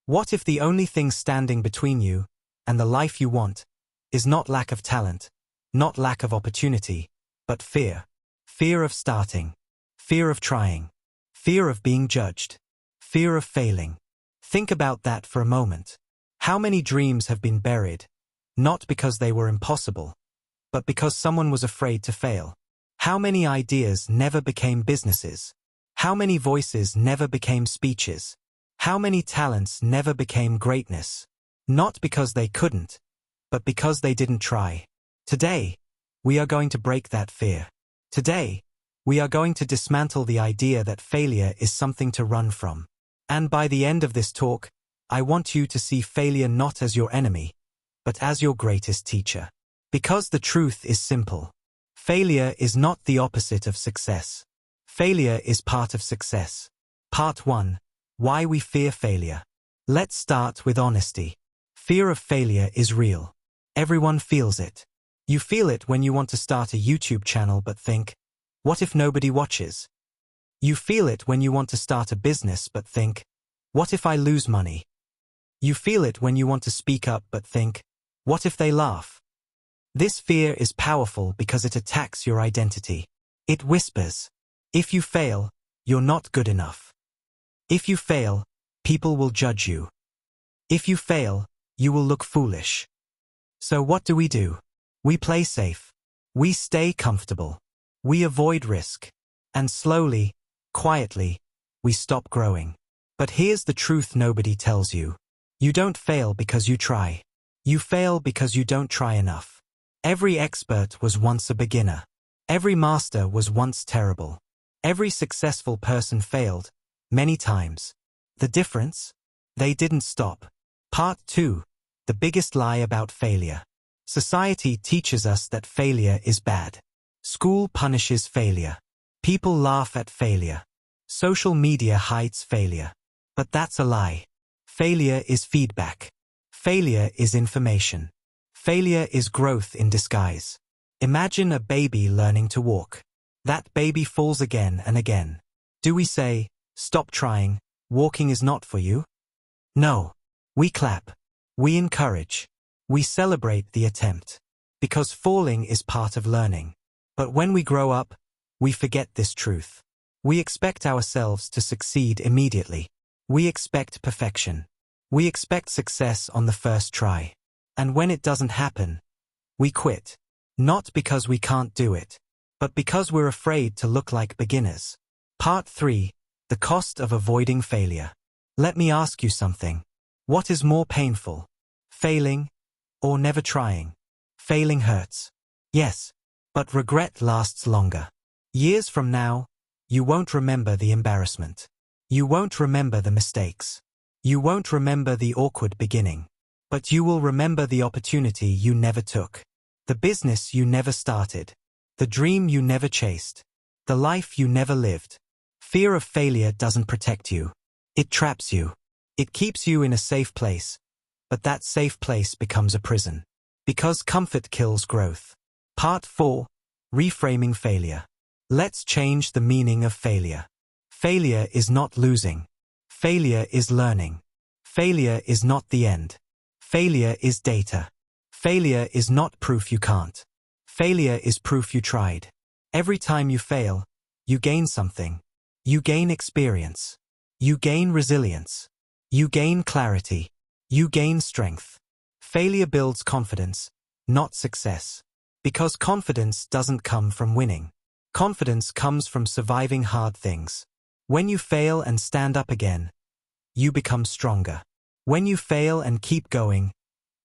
What if the only thing standing between you and the life you want is not lack of talent, not lack of opportunity, but fear? Fear of starting, fear of trying, fear of being judged, fear of failing. Think about that for a moment. How many dreams have been buried, not because they were impossible, but because someone was afraid to fail? How many ideas never became businesses? How many voices never became speeches? How many talents never became greatness? Not because they couldn't, but because they didn't try. Today, we are going to break that fear. Today, we are going to dismantle the idea that failure is something to run from. And by the end of this talk, I want you to see failure not as your enemy, but as your greatest teacher. Because the truth is simple. Failure is not the opposite of success. Failure is part of success. Part 1. Why we fear failure. Let's start with honesty. Fear of failure is real. Everyone feels it. You feel it when you want to start a YouTube channel but think, what if nobody watches? You feel it when you want to start a business but think, what if I lose money? You feel it when you want to speak up but think, what if they laugh? This fear is powerful because it attacks your identity. It whispers, if you fail, you're not good enough. If you fail, people will judge you. If you fail, you will look foolish. So what do? We play safe. We stay comfortable. We avoid risk. And slowly, quietly, we stop growing. But here's the truth nobody tells you. You don't fail because you try. You fail because you don't try enough. Every expert was once a beginner. Every master was once terrible. Every successful person failed, many times. The difference? They didn't stop. Part 2. The biggest lie about failure. Society teaches us that failure is bad. School punishes failure. People laugh at failure. Social media hides failure. But that's a lie. Failure is feedback. Failure is information. Failure is growth in disguise. Imagine a baby learning to walk. That baby falls again and again. Do we say, stop trying, walking is not for you? No. We clap. We encourage. We celebrate the attempt. Because falling is part of learning. But when we grow up, we forget this truth. We expect ourselves to succeed immediately. We expect perfection. We expect success on the first try. And when it doesn't happen, we quit. Not because we can't do it, but because we're afraid to look like beginners. Part 3. The cost of avoiding failure. Let me ask you something. What is more painful? Failing or never trying? Failing hurts. Yes, but regret lasts longer. Years from now, you won't remember the embarrassment. You won't remember the mistakes. You won't remember the awkward beginning. But you will remember the opportunity you never took. The business you never started. The dream you never chased. The life you never lived. Fear of failure doesn't protect you. It traps you. It keeps you in a safe place. But that safe place becomes a prison. Because comfort kills growth. Part 4. Reframing failure. Let's change the meaning of failure. Failure is not losing. Failure is learning. Failure is not the end. Failure is data. Failure is not proof you can't. Failure is proof you tried. Every time you fail, you gain something. You gain experience. You gain resilience. You gain clarity. You gain strength. Failure builds confidence, not success. Because confidence doesn't come from winning. Confidence comes from surviving hard things. When you fail and stand up again, you become stronger. When you fail and keep going,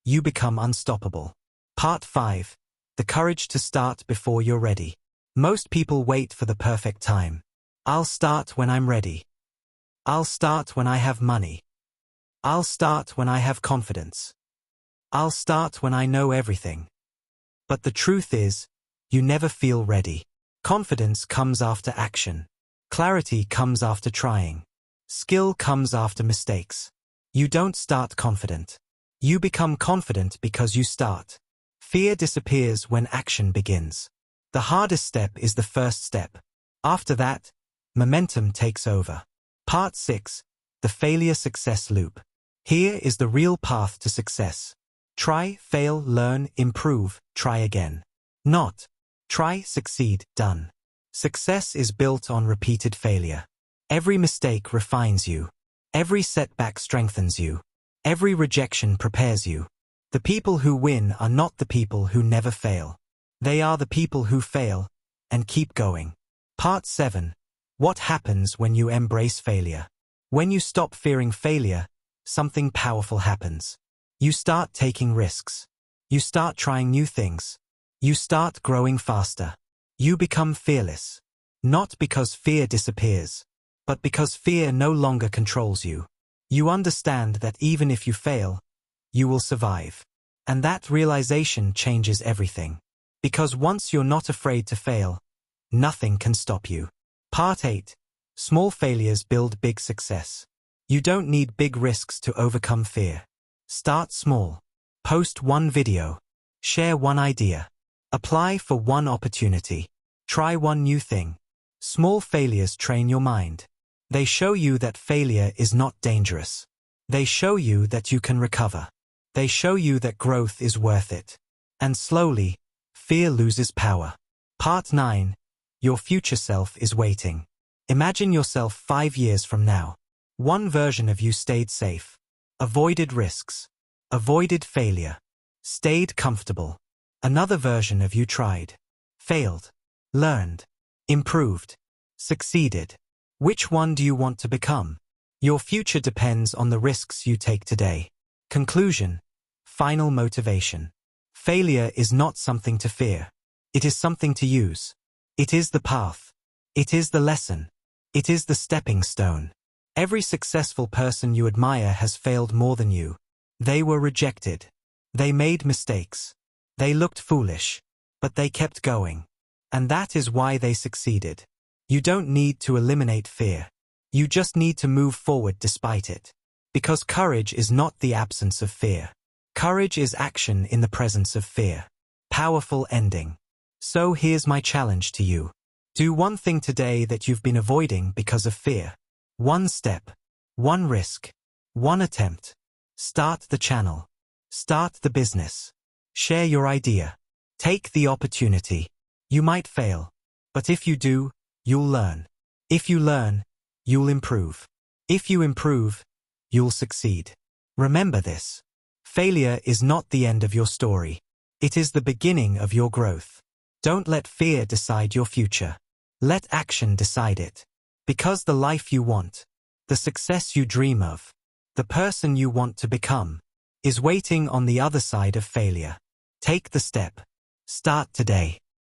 you become unstoppable. Part 5. The courage to start before you're ready. Most people wait for the perfect time. I'll start when I'm ready. I'll start when I have money. I'll start when I have confidence. I'll start when I know everything. But the truth is, you never feel ready. Confidence comes after action. Clarity comes after trying. Skill comes after mistakes. You don't start confident. You become confident because you start. Fear disappears when action begins. The hardest step is the first step. After that, momentum takes over. Part 6. The failure-success loop. Here is the real path to success. Try, fail, learn, improve, try again. Not try, succeed, done. Success is built on repeated failure. Every mistake refines you. Every setback strengthens you. Every rejection prepares you. The people who win are not the people who never fail. They are the people who fail and keep going. Part 7. What happens when you embrace failure? When you stop fearing failure, something powerful happens. You start taking risks. You start trying new things. You start growing faster. You become fearless. Not because fear disappears, but because fear no longer controls you. You understand that even if you fail, you will survive. And that realization changes everything. Because once you're not afraid to fail, nothing can stop you. Part 8. Small failures build big success. You don't need big risks to overcome fear. Start small. Post one video. Share one idea. Apply for one opportunity. Try one new thing. Small failures train your mind. They show you that failure is not dangerous. They show you that you can recover. They show you that growth is worth it. And slowly, fear loses power. Part 9. Your future self is waiting. Imagine yourself 5 years from now. One version of you stayed safe, avoided risks, avoided failure, stayed comfortable. Another version of you tried, failed, learned, improved, succeeded. Which one do you want to become? Your future depends on the risks you take today. Conclusion. Final motivation. Failure is not something to fear. It is something to use. It is the path. It is the lesson. It is the stepping stone. Every successful person you admire has failed more than you. They were rejected. They made mistakes. They looked foolish. But they kept going. And that is why they succeeded. You don't need to eliminate fear. You just need to move forward despite it. Because courage is not the absence of fear. Courage is action in the presence of fear. Powerful ending. So here's my challenge to you. Do one thing today that you've been avoiding because of fear. One step, one risk, one attempt. Start the channel. Start the business. Share your idea. Take the opportunity. You might fail, but if you do, you'll learn. If you learn, you'll improve. If you improve, you'll succeed. Remember this. Failure is not the end of your story. It is the beginning of your growth. Don't let fear decide your future. Let action decide it. Because the life you want, the success you dream of, the person you want to become, is waiting on the other side of failure. Take the step. Start today.